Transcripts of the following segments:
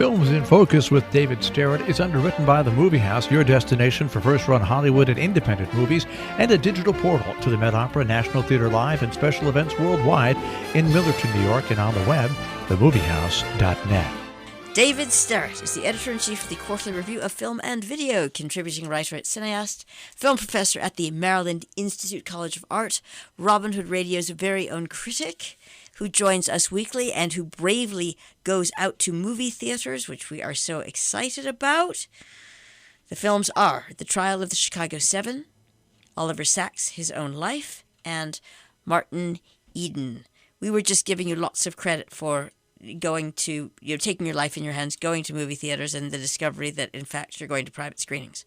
Films in Focus with David Sterritt is underwritten by The Movie House, your destination for first-run Hollywood and independent movies, and a digital portal to the Met Opera, National Theatre Live, and special events worldwide in Millerton, New York, and on the web, themoviehouse.net. David Sterritt is the editor-in-chief of the Quarterly Review of Film and Video, contributing writer at Cineast, film professor at the Maryland Institute College of Art, Robin Hood Radio's very own critic, who joins us weekly and who bravely goes out to movie theaters, which we are so excited about. The films are The Trial of the Chicago 7, Oliver Sacks' His Own Life, and Martin Eden. We were just giving you lots of credit for going to, taking your life in your hands, going to movie theaters, and the discovery that, in fact, you're going to private screenings.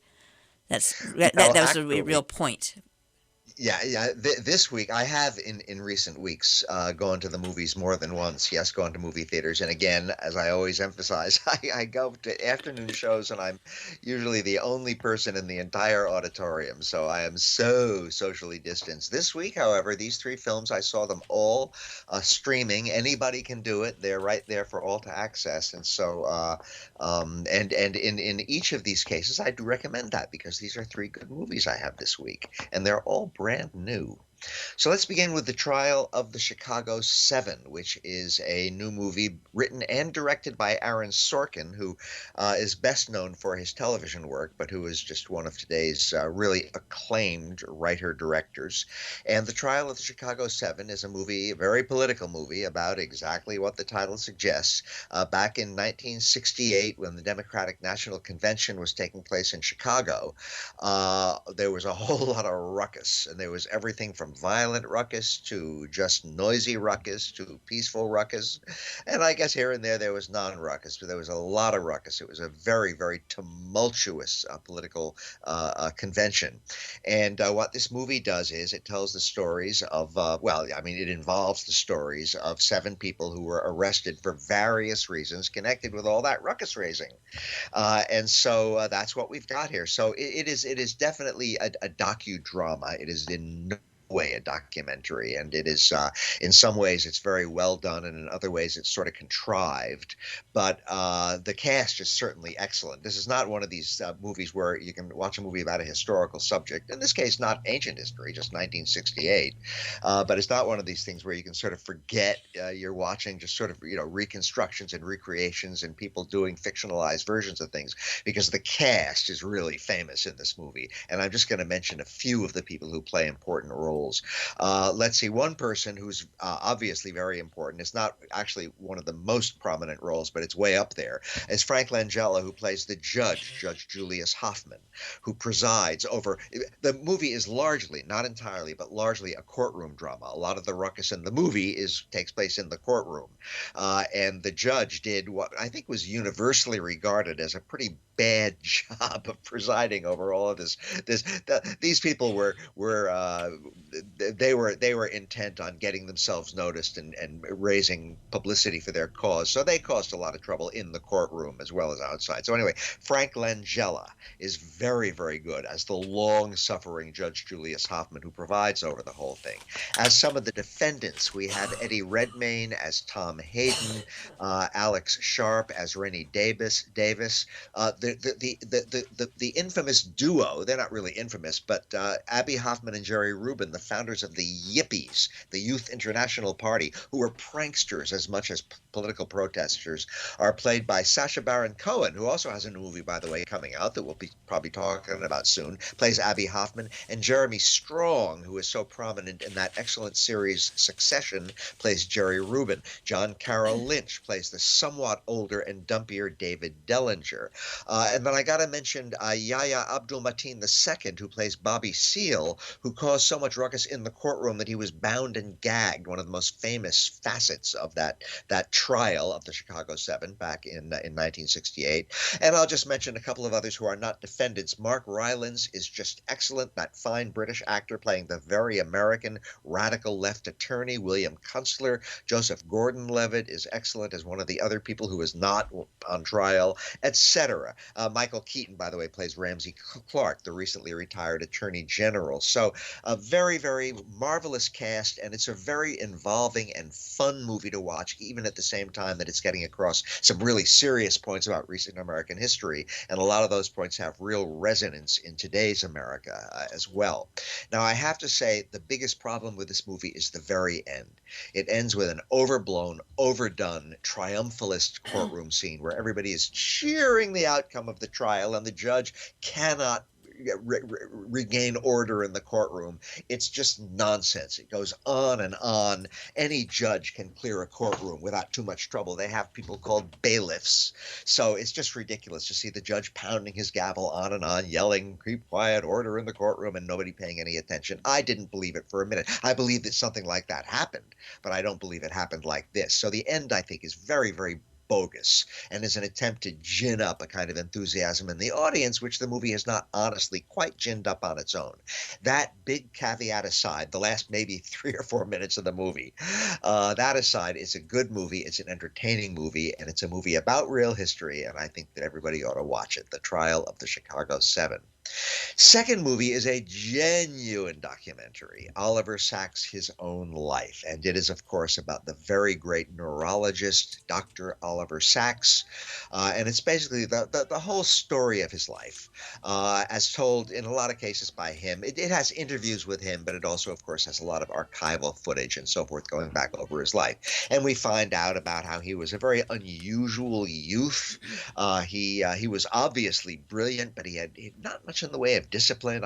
That was a real point. Yeah. This week, I have in recent weeks gone to the movies more than once. Yes, gone to movie theaters. And again, as I always emphasize, I go to afternoon shows, and I'm usually the only person in the entire auditorium. So I am so socially distanced. This week, however, these three films, I saw them all streaming. Anybody can do it. They're right there for all to access. And so, and in each of these cases, I do recommend that because these are three good movies I have this week. And they're all brand new. So let's begin with The Trial of the Chicago 7, which is a new movie written and directed by Aaron Sorkin, who is best known for his television work, but who is just one of today's really acclaimed writer-directors. And The Trial of the Chicago 7 is a movie, a very political movie, about exactly what the title suggests. Back in 1968, when the Democratic National Convention was taking place in Chicago, there was a whole lot of ruckus, and there was everything from violent ruckus to just noisy ruckus to peaceful ruckus. And I guess here and there was non-ruckus, but there was a lot of ruckus. It was a very, very tumultuous political convention. And what this movie does is it tells the stories of, it involves the stories of 7 people who were arrested for various reasons connected with all that ruckus raising. And so that's what we've got here. So it is definitely a docudrama. It is in no way a documentary, and it is in some ways it's very well done, and in other ways it's sort of contrived, but the cast is certainly excellent. This is not one of these movies where you can watch a movie about a historical subject, in this case not ancient history, just 1968, but it's not one of these things where you can sort of forget you're watching just sort of reconstructions and recreations and people doing fictionalized versions of things, because the cast is really famous in this movie, and I'm just going to mention a few of the people who play important roles. Let's see, one person who's obviously very important, it's not actually one of the most prominent roles, but it's way up there, is Frank Langella, who plays the judge, Judge Julius Hoffman, who presides over, the movie is largely, not entirely, but largely a courtroom drama. A lot of the ruckus in the movie takes place in the courtroom. And the judge did what I think was universally regarded as a pretty bad job of presiding over all of this. These people were intent on getting themselves noticed and raising publicity for their cause. So they caused a lot of trouble in the courtroom as well as outside. So anyway, Frank Langella is very, very good as the long-suffering Judge Julius Hoffman, who presides over the whole thing. As some of the defendants, we have Eddie Redmayne as Tom Hayden, Alex Sharp as Rennie Davis. The infamous duo, they're not really infamous, but Abby Hoffman and Jerry Rubin, the founders of the Yippies, the Youth International Party, who were pranksters as much as political protesters, are played by Sacha Baron Cohen, who also has a new movie, by the way, coming out that we'll be probably talking about soon, plays Abby Hoffman, and Jeremy Strong, who is so prominent in that excellent series Succession, plays Jerry Rubin. John Carroll Lynch plays the somewhat older and dumpier David Dellinger. And then I got to mention Yahya Abdul-Mateen II, who plays Bobby Seale, who caused so much ruckus in the courtroom that he was bound and gagged, one of the most famous facets of that trial of the Chicago 7 back in 1968. And I'll just mention a couple of others who are not defendants. Mark Rylance is just excellent, that fine British actor playing the very American radical left attorney, William Kunstler. Joseph Gordon-Levitt is excellent as one of the other people who is not on trial, etc. Michael Keaton, by the way, plays Ramsey Clark, the recently retired Attorney General. So a very, very marvelous cast, and it's a very involving and fun movie to watch, even at the same time that it's getting across some really serious points about recent American history. And a lot of those points have real resonance in today's America as well. Now, I have to say the biggest problem with this movie is the very end. It ends with an overblown, overdone, triumphalist courtroom scene where everybody is cheering the outcome of the trial and the judge cannot regain order in the courtroom. It's just nonsense. It goes on and on. Any judge can clear a courtroom without too much trouble. They have people called bailiffs. So it's just ridiculous to see the judge pounding his gavel on and on, yelling, keep quiet, order in the courtroom, and nobody paying any attention. I didn't believe it for a minute. I believe that something like that happened, but I don't believe it happened like this. So the end, I think, is very, very bogus and is an attempt to gin up a kind of enthusiasm in the audience, which the movie has not honestly quite ginned up on its own. That big caveat aside, the last maybe 3 or 4 minutes of the movie, that aside, it's a good movie, it's an entertaining movie, and it's a movie about real history, and I think that everybody ought to watch it, The Trial of the Chicago Seven. Second movie is a genuine documentary, Oliver Sacks' His Own Life. And it is, of course, about the very great neurologist, Dr. Oliver Sacks. And it's basically the whole story of his life, as told in a lot of cases by him. It has interviews with him, but it also, of course, has a lot of archival footage and so forth going back over his life. And we find out about how he was a very unusual youth. He was obviously brilliant, but he had not much in the way of discipline.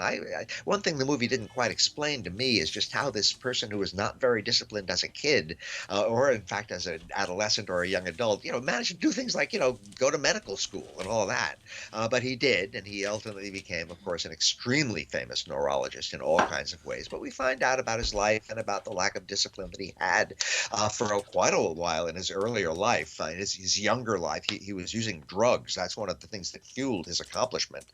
One thing the movie didn't quite explain to me is just how this person who was not very disciplined as a kid, or in fact as an adolescent or a young adult, managed to do things like, go to medical school and all that. But he did, and he ultimately became, of course, an extremely famous neurologist in all kinds of ways. But we find out about his life and about the lack of discipline that he had for quite a while in his earlier life. His younger life, he was using drugs. That's one of the things that fueled his accomplishment.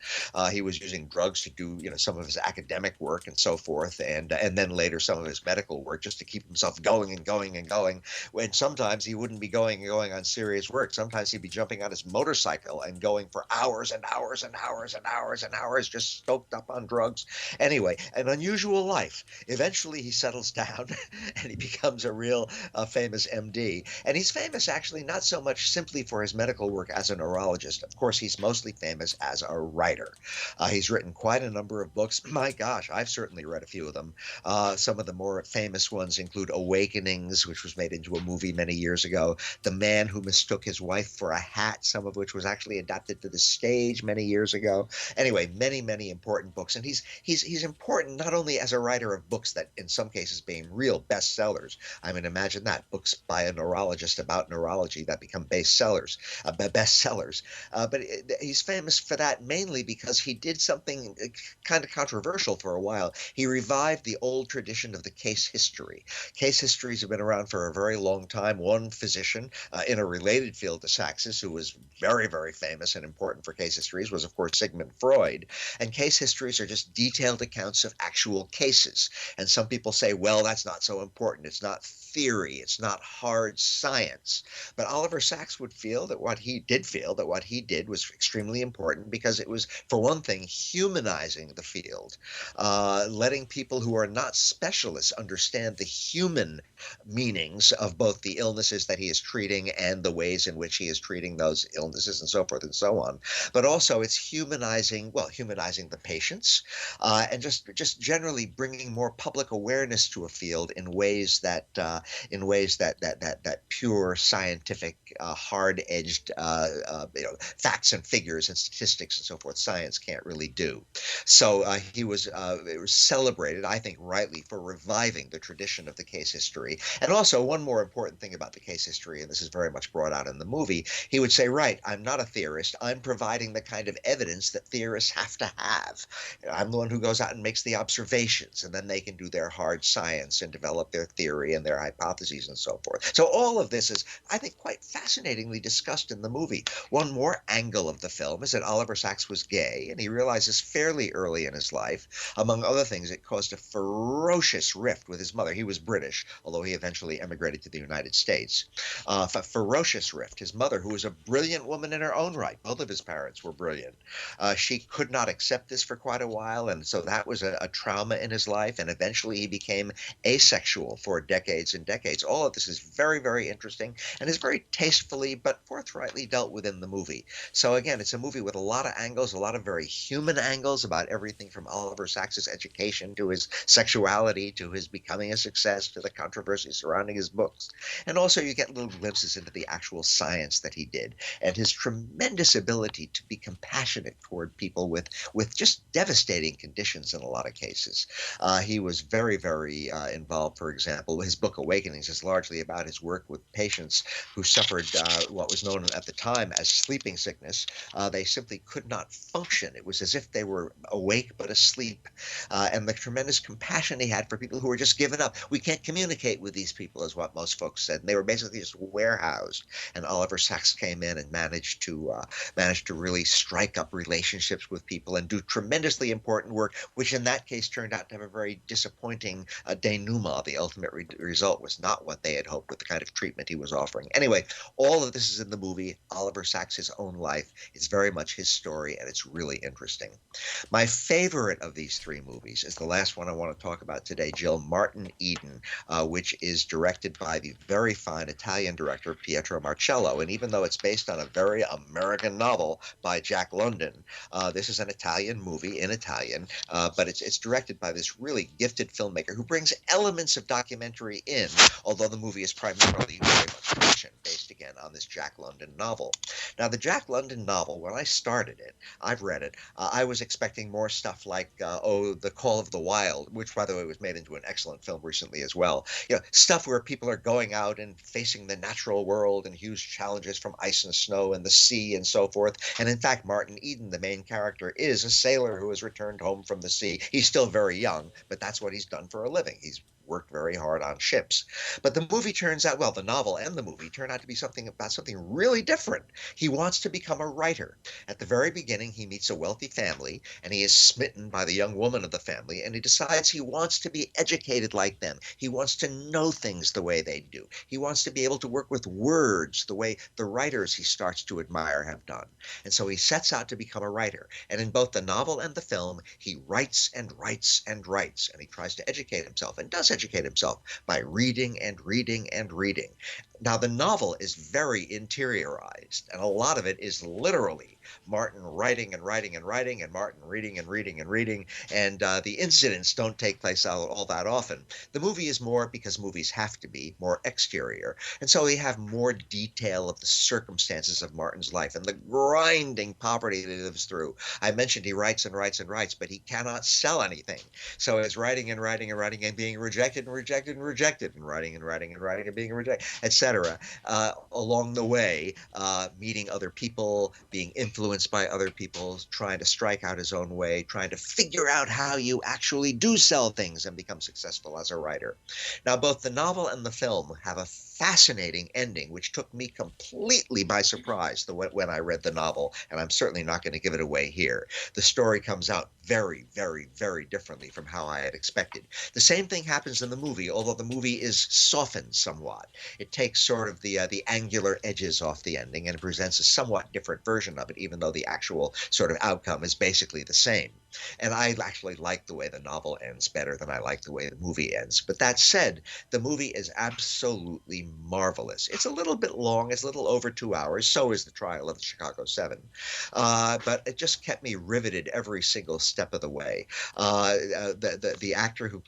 He was using drugs to do, some of his academic work and so forth, and then later some of his medical work just to keep himself going and going and going. When sometimes he wouldn't be going on serious work. Sometimes he'd be jumping on his motorcycle and going for hours and hours and hours and hours and hours, just stoked up on drugs. Anyway, an unusual life. Eventually he settles down and he becomes a real famous MD. And he's famous actually not so much simply for his medical work as a neurologist. Of course, he's mostly famous as a writer. He's written quite a number of books. My gosh, I've certainly read a few of them. Some of the more famous ones include Awakenings, which was made into a movie many years ago, The Man Who Mistook His Wife for a Hat, some of which was actually adapted to the stage many years ago. Anyway, many, many important books. And he's important not only as a writer of books that in some cases being real bestsellers. I mean, imagine that, books by a neurologist about neurology that become bestsellers. But he's famous for that mainly because he did something kind of controversial for a while. He revived the old tradition of the case history. Case histories have been around for a very long time. One physician in a related field to Sax's, who was very, very famous and important for case histories, was, of course, Sigmund Freud. And case histories are just detailed accounts of actual cases. And some people say, well, that's not so important. It's not theory. It's not hard science. But Oliver Sacks would feel that what he did was extremely important because it was, for one thing, humanizing the field, letting people who are not specialists understand the human meanings of both the illnesses that he is treating and the ways in which he is treating those illnesses and so forth and so on. But also it's humanizing the patients, and just generally bringing more public awareness to a field in ways that pure scientific, hard-edged facts and figures and statistics and so forth science can't really do. So it was celebrated, I think rightly, for reviving the tradition of the case history. And also one more important thing about the case history, and this is very much brought out in the movie, he would say, right, I'm not a theorist. I'm providing the kind of evidence that theorists have to have. I'm the one who goes out and makes the observations, and then they can do their hard science and develop their theory and their hypotheses and so forth. So all of this is, I think, quite fascinatingly discussed in the movie. One more angle of the film is that Oliver Sacks was gay, and he realizes fairly early in his life, among other things, it caused a ferocious rift with his mother. He was British, although although he eventually emigrated to the United States. A ferocious rift. His mother, who was a brilliant woman in her own right, both of his parents were brilliant. She could not accept this for quite a while, and so that was a trauma in his life, and eventually he became asexual for decades and decades. All of this is very, very interesting and is very tastefully but forthrightly dealt with in the movie. So again, it's a movie with a lot of angles, a lot of very human angles about everything from Oliver Sacks's education to his sexuality to his becoming a success to the controversy surrounding his books. And also you get little glimpses into the actual science that he did and his tremendous ability to be compassionate toward people with just devastating conditions in a lot of cases. He was very, very involved. For example, his book Awakenings is largely about his work with patients who suffered what was known at the time as sleeping sickness. They simply could not function. It was as if they were awake but asleep. And the tremendous compassion he had for people who were just given up. We can't communicate with these people, is what most folks said. And they were basically just warehoused. And Oliver Sacks came in and managed to really strike up relationships with people and do tremendously important work, which in that case turned out to have a very disappointing denouement. The ultimate result was not what they had hoped with the kind of treatment he was offering. Anyway, all of this is in the movie. Oliver Sacks' own life. It's very much his story, and it's really interesting. My favorite of these three movies is the last one I want to talk about today, Jill, Martin Eden, which is directed by the very fine Italian director Pietro Marcello. And even though it's based on a very American novel by Jack London, this is an Italian movie in Italian, but it's directed by this really gifted filmmaker who brings elements of documentary in, although the movie is primarily very much fiction, based again on this Jack London novel. Now, the Jack London novel, when I started it, I've read it, I was expecting more stuff like, The Call of the Wild, which, by the way, was made into an excellent film recently as well. You know, stuff where people are going out and facing the natural world and huge challenges from ice and snow and the sea and so forth. And in fact, Martin Eden, the main character, is a sailor who has returned home from the sea. He's still very young, but that's what he's done for a living. He's worked very hard on ships. But the movie turns out, well, the novel and the movie turn out to be something really different. He wants to become a writer. At the very beginning, he meets a wealthy family, and he is smitten by the young woman of the family, and he decides he wants to be educated like them. He wants to know things the way they do. He wants to be able to work with words the way the writers he starts to admire have done. And so he sets out to become a writer. And in both the novel and the film, he writes and writes and writes, and he tries to educate himself and does educate himself by reading and reading and reading. Now, the novel is very interiorized, and a lot of it is literally Martin writing and writing and writing, and Martin reading and reading and reading, and the incidents don't take place all that often. The movie is more, because movies have to be, more exterior, and so we have more detail of the circumstances of Martin's life and the grinding poverty that he lives through. I mentioned he writes and writes and writes, but he cannot sell anything. So he's writing and writing and writing and being rejected and rejected and rejected, and writing and writing and writing and being rejected, etc. Along the way, meeting other people, being influenced by other people, trying to strike out his own way, trying to figure out how you actually do sell things and become successful as a writer. Now, both the novel and the film have a fascinating ending, which took me completely by surprise when I read the novel, and I'm certainly not going to give it away here. The story comes out very, very, very differently from how I had expected. The same thing happens in the movie, although the movie is softened somewhat. It takes sort of the angular edges off the ending and presents a somewhat different version of it, even though the actual sort of outcome is basically the same. And I actually like the way the novel ends better than I like the way the movie ends. But that said, the movie is absolutely marvelous. It's a little bit long. It's a little over 2 hours. So is The Trial of the Chicago 7. But it just kept me riveted every single step of the way. The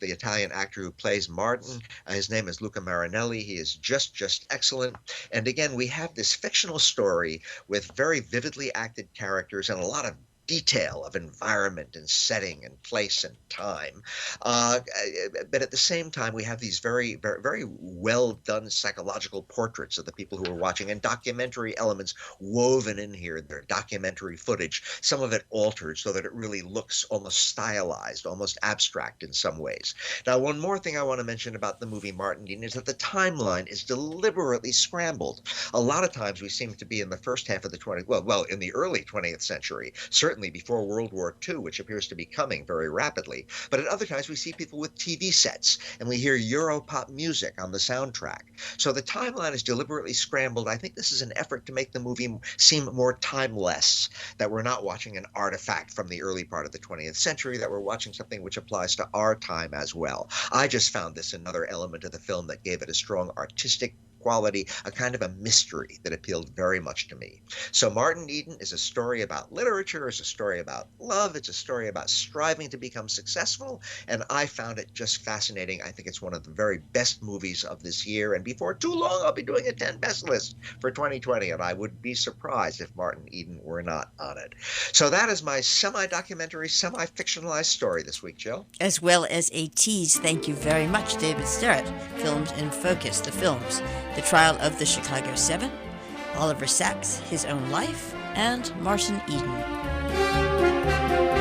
Italian actor who plays Martin, his name is Luca Marinelli. He is just excellent. And again, we have this fictional story with very vividly acted characters and a lot of detail of environment and setting and place and time. But at the same time, we have these very, very, very well done psychological portraits of the people who are watching, and documentary elements woven in here. They're documentary footage, some of it altered so that it really looks almost stylized, almost abstract in some ways. Now, one more thing I want to mention about the movie Martin Eden is that the timeline is deliberately scrambled. A lot of times we seem to be in the first half of the in the early 20th century. Certainly certainly before World War II, which appears to be coming very rapidly. But at other times, we see people with TV sets, and we hear Europop music on the soundtrack. So the timeline is deliberately scrambled. I think this is an effort to make the movie seem more timeless, that we're not watching an artifact from the early part of the 20th century, that we're watching something which applies to our time as well. I just found this another element of the film that gave it a strong artistic quality, a kind of a mystery that appealed very much to me. So Martin Eden is a story about literature, it's a story about love, it's a story about striving to become successful, and I found it just fascinating. I think it's one of the very best movies of this year, and before too long I'll be doing a 10 best list for 2020, and I would be surprised if Martin Eden were not on it. So that is my semi-documentary, semi-fictionalized story this week, Jill. As well as a tease. Thank you very much, David Sterritt. Filmed in Focus, the films The Trial of the Chicago Seven, Oliver Sacks, His Own Life, and Martin Eden.